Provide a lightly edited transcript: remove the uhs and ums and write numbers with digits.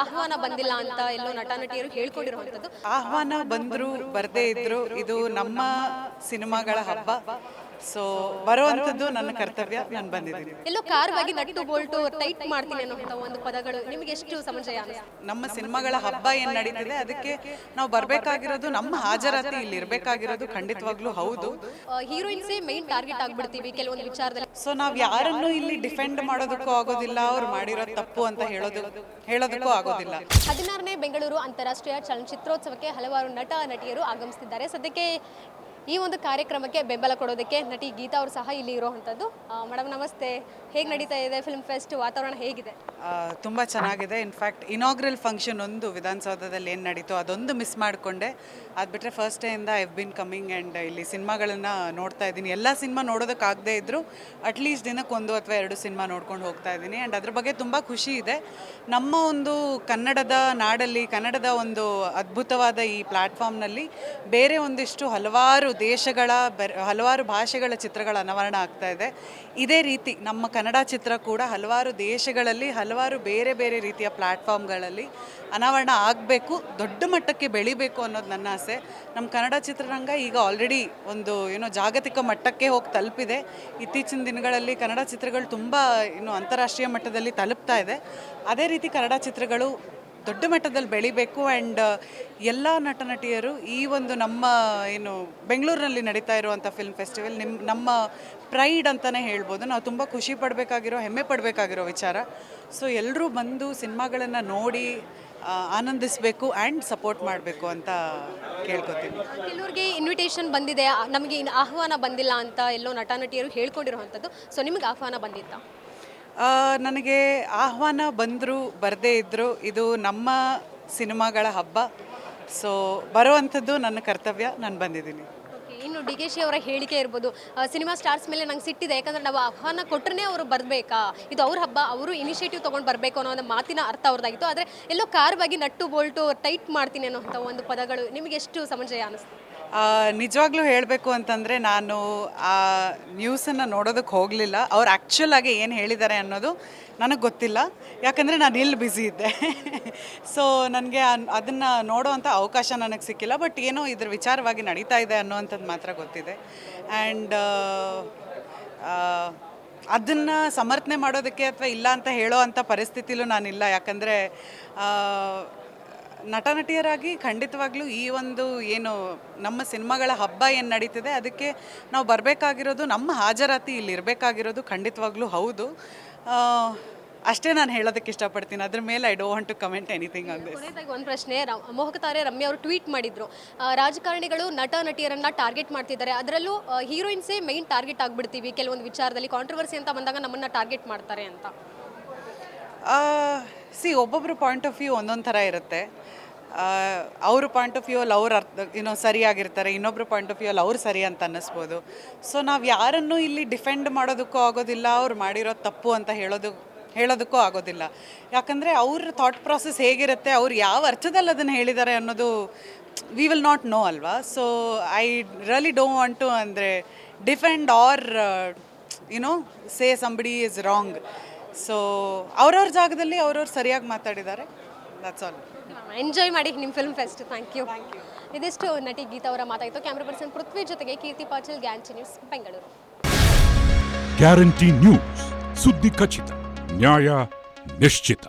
ಆಹ್ವಾನ ಬಂದಿಲ್ಲ ಅಂತ ಎಲ್ಲೋ ನಟ ನಟಿಯರು ಹೇಳ್ಕೊಂಡಿರುವಂತದ್ದು. ಆಹ್ವಾನ ಬಂದ್ರು ಬರ್ದೇ ಇದ್ರು ಇದು ನಮ್ಮ ಸಿನಿಮಾಗಳ ಹಬ್ಬ. ಸೊ ಬರುವಂಥದ್ದು ನನ್ನ ಕರ್ತವ್ಯ, ನಾನು ಬಂದಿದ್ದೀನಿ. ಎಲ್ಲೋ ಕಾರವಾಗಿ ನಟ್ಟು ಬೋಲ್ಟು ಟೈಟ್ ಮಾಡ್ತೀನಿ ಅನ್ನೋ ಒಂದು ಪದಗಳು ನಿಮಗೆ ಎಷ್ಟು ಸಮಂಜಸ ಅನಿಸ್ತು? ನಮ್ಮ ಸಿನಿಮಾಗಳ ಹಬ್ಬ ಏನು ನಡೀತಿದೆ ಅದಕ್ಕೆ ನಾವು ಬರಬೇಕಾಗಿರೋದು, ನಮ್ಮ ಹಾಜರಾತಿ ಇಲ್ಲಿ ಇರಬೇಕಾಗಿರೋದು ಖಂಡಿತವಾಗ್ಲೂ ಹೌದು. ಹೀರೋಯಿನ್ಸೇ ಮೈನ್ ಟಾರ್ಗೆಟ್ ಆಗ್ಬಿಡ್ತೀವಿ ಕೆಲವೊಂದು ವಿಚಾರದಲ್ಲಿ. ಸೊ ನಾವು ಯಾರನ್ನೂ ಇಲ್ಲಿ ಡಿಫೆಂಡ್ ಮಾಡೋದಕ್ಕೂ ಆಗೋದಿಲ್ಲ, ಅವ್ರು ಮಾಡಿರೋ ತಪ್ಪು ಅಂತ ಹೇಳೋದಕ್ಕೂ ಆಗೋದಿಲ್ಲ. 16ನೇ ಬೆಂಗಳೂರು ಅಂತಾರಾಷ್ಟ್ರೀಯ ಚಲನಚಿತ್ರೋತ್ಸವಕ್ಕೆ ಹಲವಾರು ನಟ ನಟಿಯರು ಆಗಮಿಸುತ್ತಿದ್ದಾರೆ. ಸದ್ಯಕ್ಕೆ ಈ ಒಂದು ಕಾರ್ಯಕ್ರಮಕ್ಕೆ ಬೆಂಬಲ ಕೊಡೋದಕ್ಕೆ ನಟಿ ಗೀತಾ ಅವರು ಸಹ ಇಲ್ಲಿ ಇರುವಂಥದ್ದು. ಮೇಡಮ್ ನಮಸ್ತೆ, ಹೇಗೆ ನಡೀತಾ ಇದೆ ಫಿಲ್ಮ್ ಫೆಸ್ಟ್? ವಾತಾವರಣ ಹೇಗಿದೆ? ತುಂಬ ಚೆನ್ನಾಗಿದೆ. ಇನ್ಫ್ಯಾಕ್ಟ್ ಇನಾಗ್ರಲ್ ಫಂಕ್ಷನ್ ಒಂದು ವಿಧಾನಸೌಧದಲ್ಲಿ ಏನು ನಡೀತೋ ಅದೊಂದು ಮಿಸ್ ಮಾಡಿಕೊಂಡೆ. ಅದು ಬಿಟ್ಟರೆ ಫಸ್ಟ್ ಡೇಯಿಂದ I have been coming and ಇಲ್ಲಿ ಸಿನಿಮಾಗಳನ್ನು ನೋಡ್ತಾ ಇದ್ದೀನಿ. ಎಲ್ಲ ಸಿನಿಮಾ ನೋಡೋದಕ್ಕಾಗದೇ ಇದ್ದರೂ ಅಟ್ಲೀಸ್ಟ್ ದಿನಕ್ಕೆ 1 ಅಥವಾ 2 ಸಿನಿಮಾ ನೋಡ್ಕೊಂಡು ಹೋಗ್ತಾ ಇದ್ದೀನಿ. ಆ್ಯಂಡ್ ಅದ್ರ ಬಗ್ಗೆ ತುಂಬ ಖುಷಿ ಇದೆ. ನಮ್ಮ ಒಂದು ಕನ್ನಡದ ನಾಡಲ್ಲಿ, ಕನ್ನಡದ ಒಂದು ಅದ್ಭುತವಾದ ಈ ಪ್ಲ್ಯಾಟ್ಫಾರ್ಮ್ನಲ್ಲಿ ಬೇರೆ ಒಂದಿಷ್ಟು ಹಲವಾರು ದೇಶಗಳ ಹಲವಾರು ಭಾಷೆಗಳ ಚಿತ್ರಗಳ ಅನಾವರಣ ಆಗ್ತಾ ಇದೆ. ಇದೇ ರೀತಿ ನಮ್ಮ ಕನ್ನಡ ಚಿತ್ರ ಕೂಡ ಹಲವಾರು ದೇಶಗಳಲ್ಲಿ ಹಲವಾರು ಬೇರೆ ಬೇರೆ ರೀತಿಯ ಪ್ಲ್ಯಾಟ್ಫಾರ್ಮ್ಗಳಲ್ಲಿ ಅನಾವರಣ ಆಗಬೇಕು, ದೊಡ್ಡ ಮಟ್ಟಕ್ಕೆ ಬೆಳಿಬೇಕು ಅನ್ನೋದು ನನ್ನ ಆಸೆ. ನಮ್ಮ ಕನ್ನಡ ಚಿತ್ರರಂಗ ಈಗ ಆಲ್ರೆಡಿ ಒಂದು ಜಾಗತಿಕ ಮಟ್ಟಕ್ಕೆ ಹೋಗಿ ತಲುಪಿದೆ. ಇತ್ತೀಚಿನ ದಿನಗಳಲ್ಲಿ ಕನ್ನಡ ಚಿತ್ರಗಳು ತುಂಬ ಅಂತಾರಾಷ್ಟ್ರೀಯ ಮಟ್ಟದಲ್ಲಿ ತಲುಪ್ತಾ ಇದೆ. ಅದೇ ರೀತಿ ಕನ್ನಡ ಚಿತ್ರಗಳು ದೊಡ್ಡ ಮಟ್ಟದಲ್ಲಿ ಬೆಳಿಬೇಕು. ಆ್ಯಂಡ್ ಎಲ್ಲ ನಟ ನಟಿಯರು ಈ ಒಂದು ನಮ್ಮ ಬೆಂಗಳೂರಿನಲ್ಲಿ ನಡೀತಾ ಇರುವಂಥ ಫಿಲ್ಮ್ ಫೆಸ್ಟಿವಲ್ ನಮ್ಮ ಪ್ರೈಡ್ ಅಂತಲೇ ಹೇಳ್ಬೋದು. ನಾವು ತುಂಬ ಖುಷಿ ಪಡಬೇಕಾಗಿರೋ, ಹೆಮ್ಮೆ ಪಡಬೇಕಾಗಿರೋ ವಿಚಾರ. ಸೊ ಎಲ್ಲರೂ ಬಂದು ಸಿನಿಮಾಗಳನ್ನು ನೋಡಿ ಆನಂದಿಸಬೇಕು ಆ್ಯಂಡ್ ಸಪೋರ್ಟ್ ಮಾಡಬೇಕು ಅಂತ ಕೇಳ್ಕೊತೀನಿ. ಕೆಲವ್ರಿಗೆ ಇನ್ವಿಟೇಷನ್ ಬಂದಿದೆ, ನಮಗೆ ಆಹ್ವಾನ ಬಂದಿಲ್ಲ ಅಂತ ಎಲ್ಲೋ ನಟ ನಟಿಯರು ಹೇಳ್ಕೊಂಡಿರುವಂಥದ್ದು. ಸೊ ನಿಮಗೆ ಆಹ್ವಾನ ಬಂದಿತ್ತಾ? ನನಗೆ ಆಹ್ವಾನ ಬಂದರೂ ಬರದೇ ಇದ್ದರೂ ಇದು ನಮ್ಮ ಸಿನಿಮಾಗಳ ಹಬ್ಬ. ಸೊ ಬರುವಂಥದ್ದು ನನ್ನ ಕರ್ತವ್ಯ, ನಾನು ಬಂದಿದ್ದೀನಿ. ಇನ್ನು ಡಿ ಕೆ ಶಿ ಅವರ ಹೇಳಿಕೆ ಇರ್ಬೋದು, ಸಿನಿಮಾ ಸ್ಟಾರ್ಸ್ ಮೇಲೆ ನಂಗೆ ಸಿಟ್ಟಿದೆ, ಯಾಕಂದರೆ ನಾವು ಆಹ್ವಾನ ಕೊಟ್ಟರೆ ಅವರು ಬರಬೇಕಾ, ಇದು ಅವ್ರ ಹಬ್ಬ, ಅವರು ಇನಿಷಿಯೇಟಿವ್ ತೊಗೊಂಡು ಬರಬೇಕು ಅನ್ನೋ ಒಂದು ಮಾತಿನ ಅರ್ಥ ಅವ್ರದ್ದಾಗಿತ್ತು. ಆದರೆ ಎಲ್ಲೋ ಕಾರವಾಗಿ ನಟ್ಟು ಬೋಲ್ಟು ಟೈಟ್ ಮಾಡ್ತೀನಿ ಅನ್ನೋ ಒಂದು ಪದಗಳು ನಿಮಗೆ ಎಷ್ಟು ಸಮಂಜಸ ಅನಿಸ್ತು? ನಿಜವಾಗ್ಲೂ ಹೇಳಬೇಕು ಅಂತಂದರೆ ನಾನು ಆ ನ್ಯೂಸನ್ನು ನೋಡೋದಕ್ಕೆ ಹೋಗಲಿಲ್ಲ. ಅವ್ರು ಆ್ಯಕ್ಚುಲಾಗಿ ಏನು ಹೇಳಿದ್ದಾರೆ ಅನ್ನೋದು ನನಗೆ ಗೊತ್ತಿಲ್ಲ, ಯಾಕಂದರೆ ನಾನು ಇಲ್ಲಿ ಬ್ಯುಸಿ ಇದ್ದೆ. ಸೊ ನನಗೆ ಅದನ್ನು ನೋಡೋವಂಥ ಅವಕಾಶ ನನಗೆ ಸಿಕ್ಕಿಲ್ಲ. ಬಟ್ ಏನೋ ಇದ್ರ ವಿಚಾರವಾಗಿ ನಡೀತಾ ಇದೆ ಅನ್ನೋವಂಥದ್ದು ಮಾತ್ರ ಗೊತ್ತಿದೆ. ಆ್ಯಂಡ್ ಅದನ್ನು ಸಮರ್ಥನೆ ಮಾಡೋದಕ್ಕೆ ಅಥವಾ ಇಲ್ಲ ಅಂತ ಹೇಳೋ ಅಂಥ ಪರಿಸ್ಥಿತಿಲೂ ನಾನಿಲ್ಲ. ಯಾಕಂದರೆ ನಟ ನಟಿಯರಾಗಿ ಖಂಡಿತವಾಗ್ಲೂ ಈ ಒಂದು ನಮ್ಮ ಸಿನಿಮಾಗಳ ಹಬ್ಬ ಏನು ನಡೀತಿದೆ ಅದಕ್ಕೆ ನಾವು ಬರಬೇಕಾಗಿರೋದು, ನಮ್ಮ ಹಾಜರಾತಿ ಇಲ್ಲಿ ಇರಬೇಕಾಗಿರೋದು ಖಂಡಿತವಾಗ್ಲೂ ಹೌದು. ಅಷ್ಟೇ ನಾನು ಹೇಳೋದಕ್ಕೆ ಇಷ್ಟಪಡ್ತೀನಿ. ಅದ್ರ ಮೇಲೆ I don't want to comment anything on this. ಕೊನೆಯದಾಗಿ ಒಂದು ಪ್ರಶ್ನೆ, ಮೋಹಕತಾರೆ ರಮ್ಯಾ ಅವರು ಟ್ವೀಟ್ ಮಾಡಿದ್ರು, ರಾಜಕಾರಣಿಗಳು ನಟ ನಟಿಯರನ್ನ ಟಾರ್ಗೆಟ್ ಮಾಡ್ತಿದ್ದಾರೆ, ಅದರಲ್ಲೂ ಹೀರೋಯಿನ್ಸೇ ಮೈನ್ ಟಾರ್ಗೆಟ್ ಆಗಿಬಿಡ್ತೀವಿ ಕೆಲವೊಂದು ವಿಚಾರದಲ್ಲಿ, ಕಾಂಟ್ರವರ್ಸಿ ಅಂತ ಬಂದಾಗ ನಮ್ಮನ್ನು ಟಾರ್ಗೆಟ್ ಮಾಡ್ತಾರೆ ಅಂತ. ಒಬ್ಬೊಬ್ಬರು ಪಾಯಿಂಟ್ ಆಫ್ ವ್ಯೂ ಒಂದೊಂದು ಥರ ಇರುತ್ತೆ. ಅವ್ರ ಪಾಯಿಂಟ್ ಆಫ್ ವ್ಯೂ ಅಲ್ಲಿ ಅವ್ರು ಸರಿಯಾಗಿರ್ತಾರೆ, ಇನ್ನೊಬ್ಬರು ಪಾಯಿಂಟ್ ಆಫ್ ವ್ಯೂ ಅಲ್ಲಿ ಅವ್ರು ಸರಿ ಅಂತ ಅನ್ನಿಸ್ಬೋದು. ಸೊ ನಾವು ಯಾರನ್ನೂ ಇಲ್ಲಿ ಡಿಫೆಂಡ್ ಮಾಡೋದಕ್ಕೂ ಆಗೋದಿಲ್ಲ, ಅವ್ರು ಮಾಡಿರೋ ತಪ್ಪು ಅಂತ ಹೇಳೋದಕ್ಕೂ ಆಗೋದಿಲ್ಲ. ಯಾಕಂದರೆ ಅವ್ರ ಥಾಟ್ ಪ್ರಾಸೆಸ್ ಹೇಗಿರುತ್ತೆ, ಅವ್ರು ಯಾವ ಅರ್ಥದಲ್ಲಿ ಅದನ್ನು ಹೇಳಿದ್ದಾರೆ ಅನ್ನೋದು ವಿ ವಿಲ್ ನಾಟ್ ನೋ ಅಲ್ವಾ. So I really don't want to defend or say somebody is wrong. So ಅವ್ರವ್ರ ಜಾಗದಲ್ಲಿ ಅವ್ರವ್ರು ಸರಿಯಾಗಿ ಮಾತಾಡಿದ್ದಾರೆ. That's all. ಎಂಜಾಯ್ ಮಾಡಿ ನಿಮ್ಮ ಫಿಲ್ಮ್ ಫೆಸ್ಟ್. Thank you. ಇದಿಷ್ಟು ನಟಿ ಗೀತಾ ಅವರ ಮಾತಾಯಿತು. ಕ್ಯಾಮ್ರಾ ಪರ್ಸನ್ ಪೃಥ್ವಿ ಜೊತೆಗೆ Keerthi Patil, guarantee news, Bengaluru. Guarantee news, ಸುದ್ದಿ ಖಚಿತ, ನ್ಯಾಯ ನಿಶ್ಚಿತ.